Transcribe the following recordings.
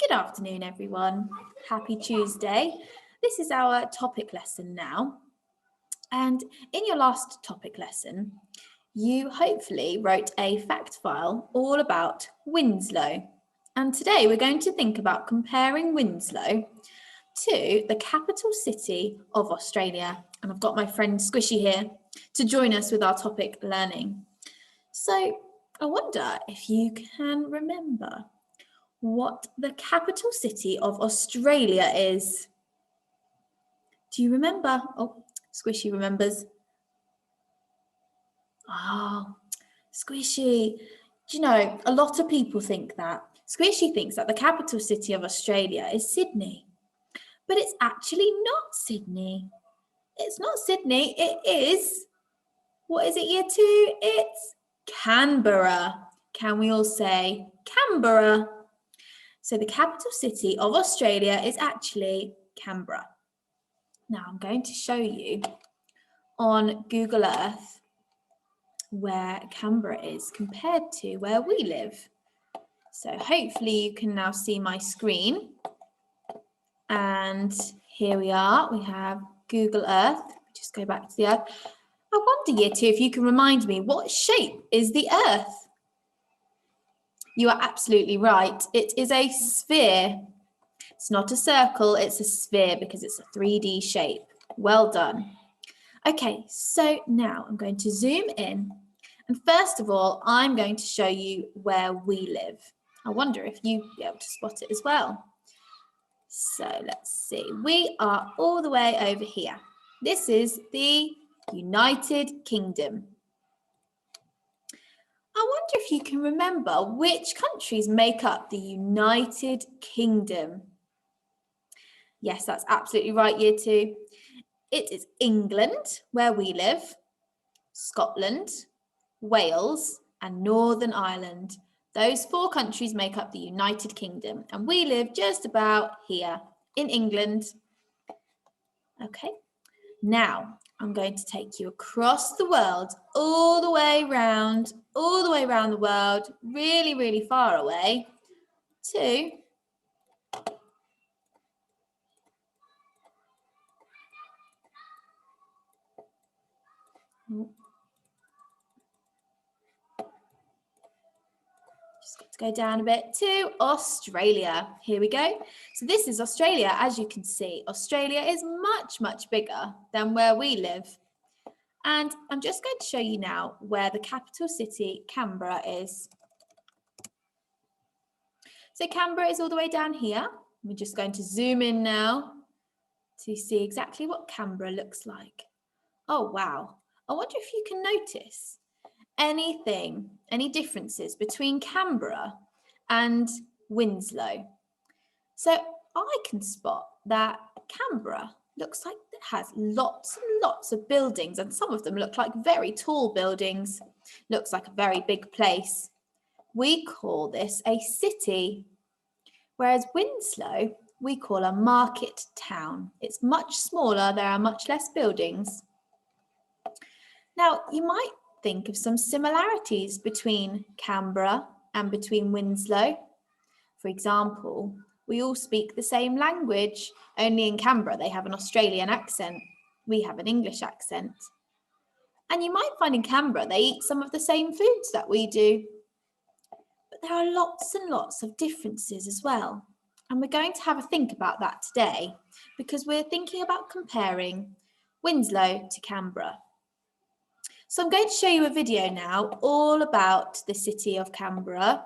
Good afternoon, everyone. Happy Tuesday. This is our topic lesson now. And in your last topic lesson, you hopefully wrote a fact file all about Winslow. And today we're going to think about comparing Winslow to the capital city of Australia. And I've got my friend Squishy here to join us with our topic learning. So I wonder if you can remember what the capital city of Australia is. Do you remember? Oh, Squishy remembers. Oh, Squishy. Do you know, a lot of people think that. Squishy thinks that the capital city of Australia is Sydney. But it's actually not Sydney. It's not Sydney. It is, what is it, year two? It's Canberra. Can we all say Canberra? So the capital city of Australia is actually Canberra. Now I'm going to show you on Google Earth where Canberra is compared to where we live. So hopefully you can now see my screen. And here we are. We have Google Earth. Just go back to the Earth. I wonder, year two, if you can remind me, what shape is the Earth? You are absolutely right. It is a sphere. It's not a circle, it's a sphere because it's a 3D shape. Well done. Okay, so now I'm going to zoom in. And first of all, I'm going to show you where we live. I wonder if you'd be able to spot it as well. So let's see. We are all the way over here. This is the United Kingdom. I wonder if you can remember which countries make up the United Kingdom. Yes, that's absolutely right, year two. It is England, where we live, Scotland, Wales, and Northern Ireland. Those 4 countries make up the United Kingdom, and we live just about here in England. Okay, now I'm going to take you across the world, all the way around the world, really, really far away to just got to go down a bit to Australia. Here we go. So this is Australia. As you can see, Australia is much, much bigger than where we live. And I'm just going to show you now where the capital city, Canberra, is. So Canberra is all the way down here. We're just going to zoom in now to see exactly what Canberra looks like. Oh, wow. I wonder if you can notice any differences between Canberra and Winslow. So I can spot that Canberra looks like it has lots and lots of buildings, and some of them look like very tall buildings. Looks like a very big place. We call this a city, whereas Winslow we call a market town. It's much smaller, there are much less buildings. Now, you might think of some similarities between Canberra and between Winslow. For example, we all speak the same language, only in Canberra they have an Australian accent. We have an English accent. And you might find in Canberra they eat some of the same foods that we do. But there are lots and lots of differences as well. And we're going to have a think about that today because we're thinking about comparing Winslow to Canberra. So I'm going to show you a video now all about the city of Canberra,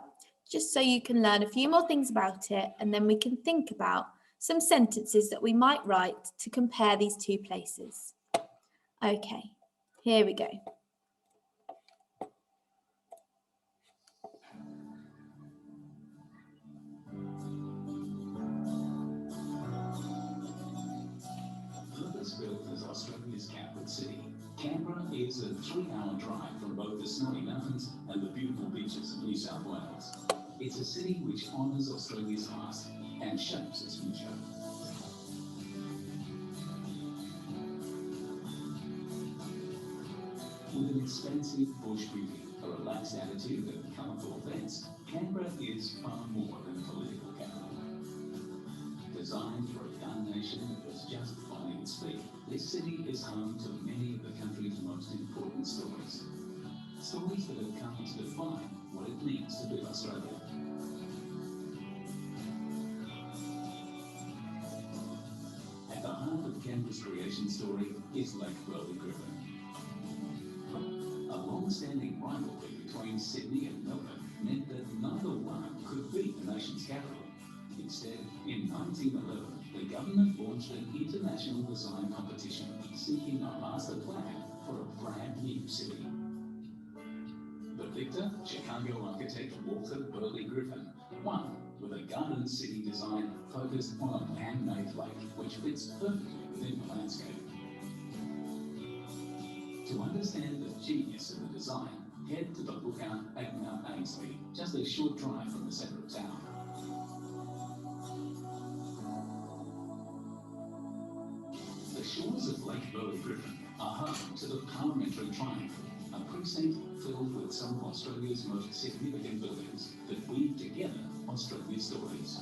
just so you can learn a few more things about it, and then we can think about some sentences that we might write to compare these 2 places. Okay, here we go. Purpose-built as Australia's capital city, Canberra is a 3-hour drive from both the snowy mountains and the beautiful beaches of New South Wales. It's a city which honours Australia's past and shapes its future. With an expansive bush beauty, a relaxed attitude and colourful events, Canberra is far more than a political capital. Designed for a young nation that was just finding its feet, this city is home to many of the country's most important stories. Stories that have come to define what it means to be Australia. At the heart of Canberra's creation story is Lake Burley-Griffin. A long-standing rivalry between Sydney and Melbourne meant that neither one could beat the nation's capital. Instead, in 1911, the government launched an international design competition seeking a master plan for a brand new city. The victor, Chicago architect Walter Burley Griffin, won with a garden city design focused on a man-made lake which fits perfectly within the landscape. To understand the genius of the design, head to the lookout at Mount Ainslie, just a short drive from the centre of town. The shores of Lake Burley-Griffin are home to the Parliamentary Triangle, a precinct filled with some of Australia's most significant buildings that weave together Australia's stories.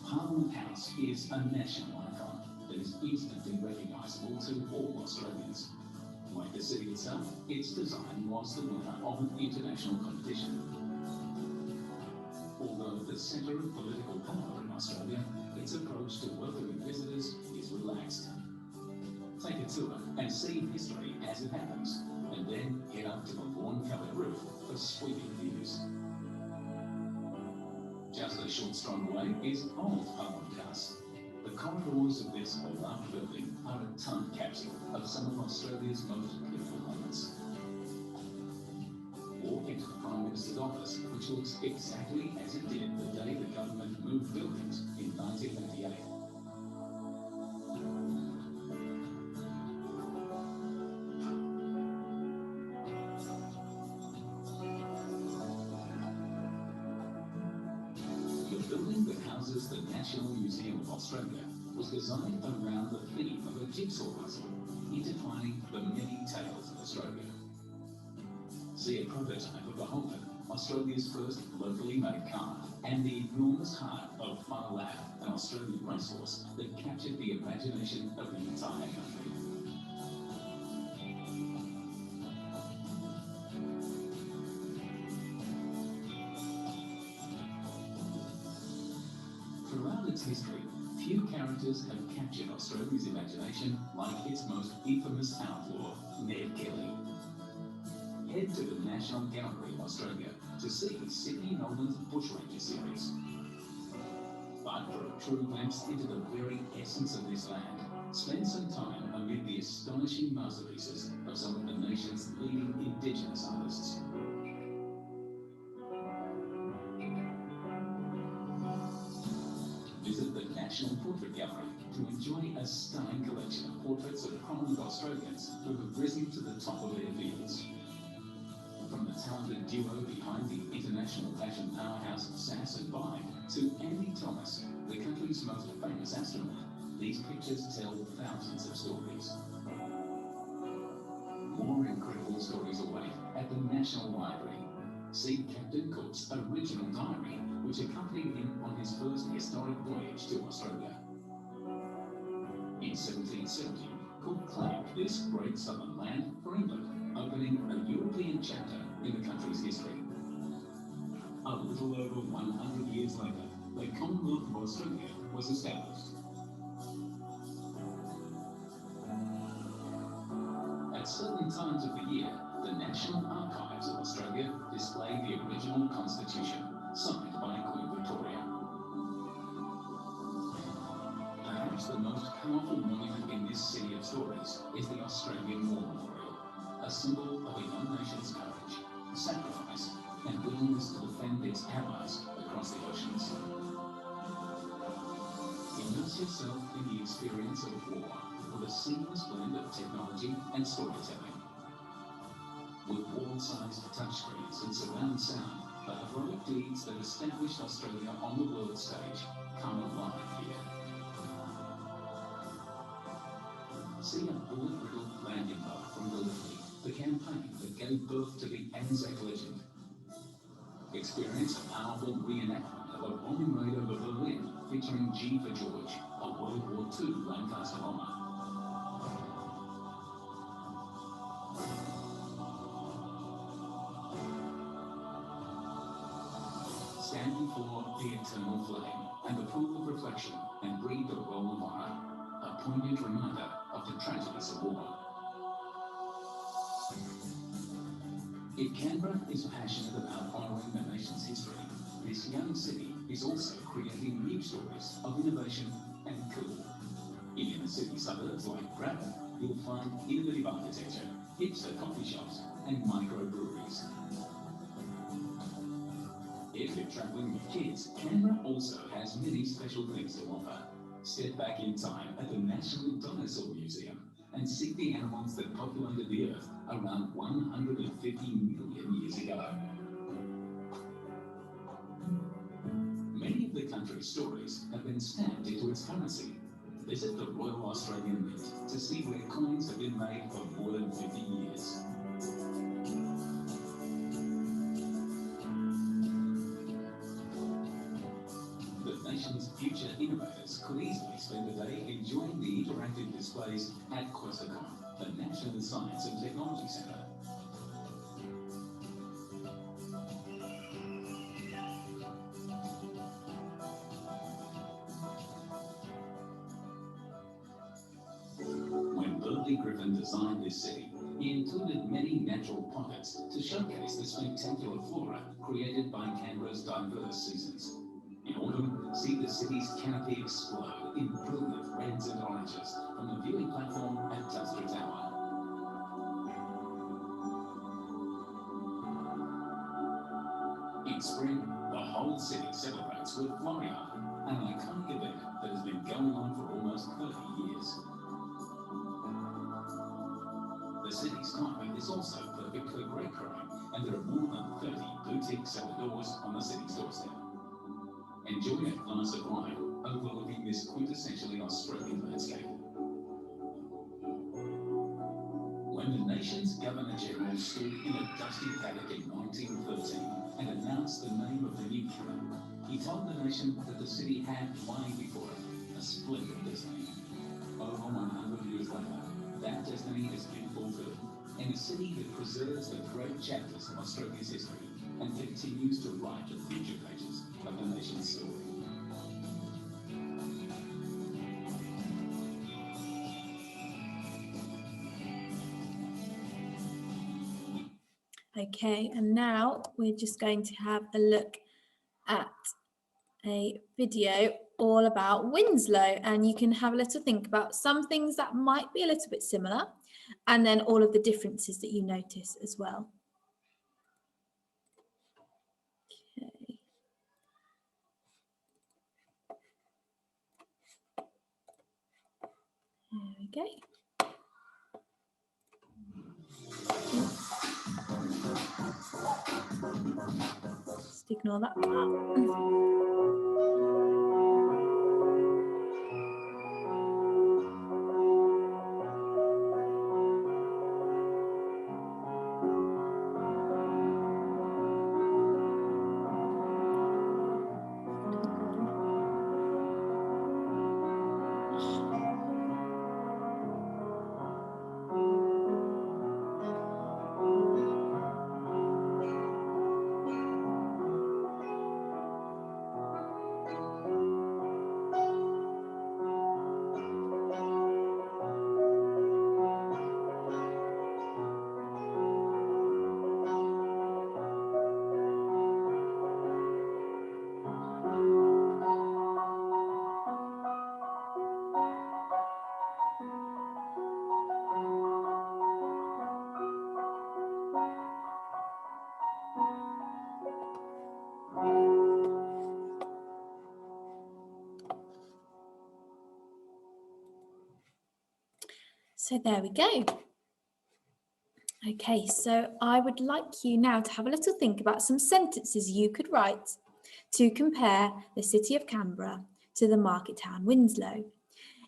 Parliament House is a national icon that is instantly recognisable to all Australians. Like the city itself, its design was the winner of an international competition. Although the centre of political power in Australia, its approach to welcoming visitors is relaxed. Take a tour and see history as it happens, and then head up to the lawn-covered roof for sweeping views. Just a short stroll away is Old Parliament House. The corridors of this beloved building are a time capsule of some of Australia's most beautiful moments. Walk into the Prime Minister's office, which looks exactly as it did the day the government moved buildings in 1988. The building that houses the National Museum of Australia was designed around the theme of a jigsaw puzzle, intertwining the many tales of Australia. See a prototype of the Holden, Australia's first locally made car, and the enormous heart of Far Lap, an Australian racehorse that captured the imagination of the entire country. Throughout its history, few characters have captured Australia's imagination like its most infamous outlaw, Ned Kelly. Head to the National Gallery of Australia to see Sydney Melbourne's Bushranger series. But for a true glimpse into the very essence of this land, spend some time amid the astonishing masterpieces of some of the nation's leading Indigenous artists. Visit the National Portrait Gallery to enjoy a stunning collection of portraits of prominent Australians who have risen to the top of their fields. From the talented duo behind the international fashion powerhouse Sass and Vine to Andy Thomas, the country's most famous astronaut, these pictures tell thousands of stories. More incredible stories await at the National Library. See Captain Cook's original diary, which accompanied him on his first historic voyage to Australia. In 1770, Cook claimed this great southern land for England, opening a European chapter in the country's history. A little over 100 years later, the Commonwealth of Australia was established. At certain times of the year, the National Archives of Australia display the original Constitution, signed by Queen Victoria. Perhaps the most powerful monument in this city of stories is the Australian War Memorial, a symbol of a young nation's courage, sacrifice, and willingness to defend its allies across the oceans. Immerse yourself in the experience of war with a seamless blend of technology and storytelling. With wall-sized touchscreens and surround sound, the heroic deeds that established Australia on the world stage come alive here. See a bullet-riddled landing boat from Gallipoli, the campaign that gave birth to the Anzac legend. Experience a powerful reenactment of a bombing raid over Berlin featuring G for George, a World War II Lancaster bomber. Stand before the eternal flame and the pool of reflection and breathe the roll of honour, a poignant reminder of the tragedies of war. If Canberra is passionate about honouring the nation's history, this young city is also creating new stories of innovation and cool. In inner city suburbs like Gravin, you'll find innovative architecture, hipster coffee shops and microbreweries. If you're travelling with kids, Canberra also has many special things to offer. Step back in time at the National Dinosaur Museum and see the animals that populated the Earth around 150 million years ago. Many of the country's stories have been stamped into its currency. Visit the Royal Australian Mint to see where coins have been made for more than 50 years. The nation's future innovators could easily spend a day enjoying the interactive displays at Questacon, the National Science and Technology Centre. When Burley Griffin designed this city, he included many natural pockets to showcase the spectacular flora created by Canberra's diverse seasons. In autumn, see the city's canopy explode in brilliant reds and oranges from the viewing platform at Telstra Tower. In spring, the whole city celebrates with Floria, an iconic event that has been going on for almost 30 years. The city's climate is also perfect for grape growing, and there are more than 30 boutique cellar doors on the city's doorstep. Enjoy a glass of wine overlooking this quintessentially Australian landscape. When the nation's Governor-General stood in a dusty paddock in 1913 and announced the name of the new king, he told the nation that the city had lying before it a splendid destiny. Over 100 years later, that destiny has been fulfilled in a city that preserves the great chapters of Australia's history and continues to write the future pages of the nation's story. Okay, and now we're just going to have a look at a video all about Winslow, and you can have a little think about some things that might be a little bit similar and then all of the differences that you notice as well. Okay. There we go. Just ignore that part. So there we go. Okay, so I would like you now to have a little think about some sentences you could write to compare the city of Canberra to the market town Winslow.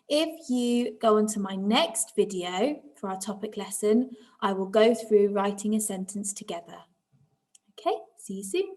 If you go on to my next video for our topic lesson, I will go through writing a sentence together. Okay, see you soon.